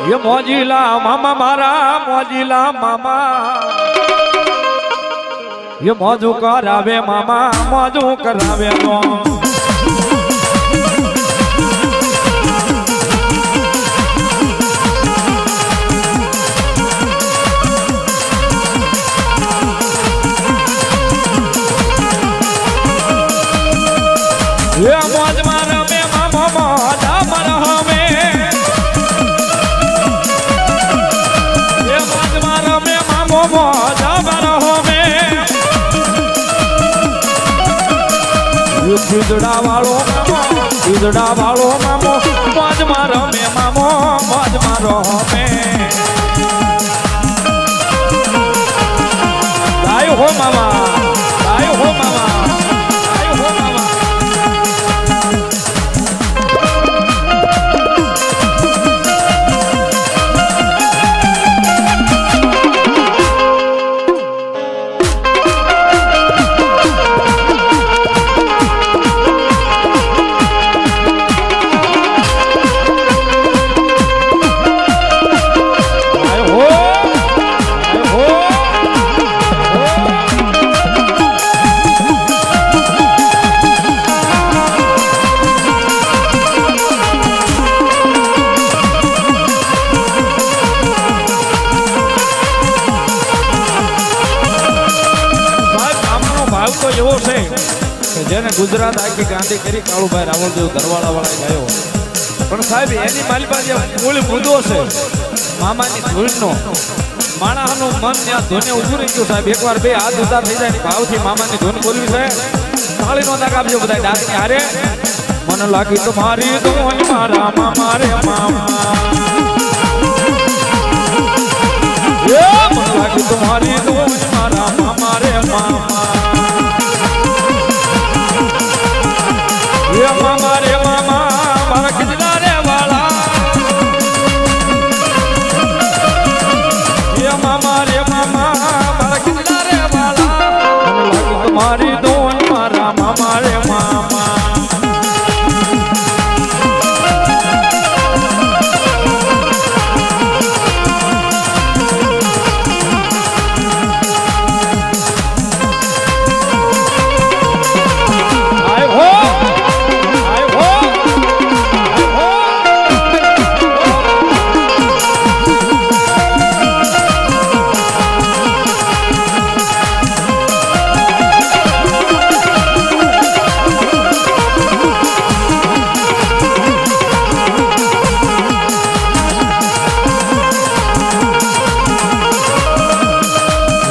ये मोजीला मामा मारा मोजीला मामा ये मौजू करावे मामा मौजू करावे नो ये मौज मारा में मामा मौजा मरा में ये मौज मारा में मामा मौजा मरा में ये खिजड़ा वालो मामो मौज मारा में मामो मौज मारो में आयो हो मामा आयो हो मामा आयो हो मामा તો એવો છે કે જેને ગુજરાત આખી ગાંધી કરી કાળુભાઈ રાવળદેવ દરવાળા વાળા ગાયો પણ સાહેબ એની મારી પાસે મૂળ મુદ્દો છે મામાની ધૂળનો માણસનું મન ત્યાં ધૂને ઉભું રહી ગયું સાહેબ એકવાર બે હાથ ઉતાર થઈ જાય ભાવથી મામાની ધૂન બોલવી છે તાળીનો દાગ આપજો બધા ડાકની હારે મન લાગી તો મારી ધૂન મારા મામા રે મામા મન લાગી તો મારી ધૂન મારા મામા રે મામા ये मामा रे मामा मारा खिजड़ा रे वाला ये मामा रे मामा मारा खिजड़ा रे वाला तुम्हारी दोन मारा मामा रे मामा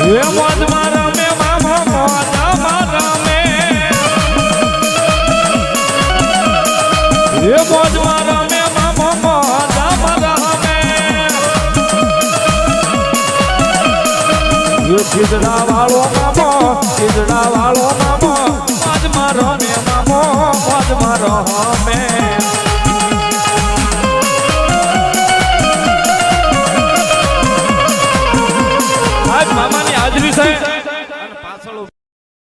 ये मौज मारा में मामा मौजा मारा में ये मौज मारा में मामा मौजा मारा में ये खिजड़ा वालो मामो मौज मारो में मामो मौज मारो में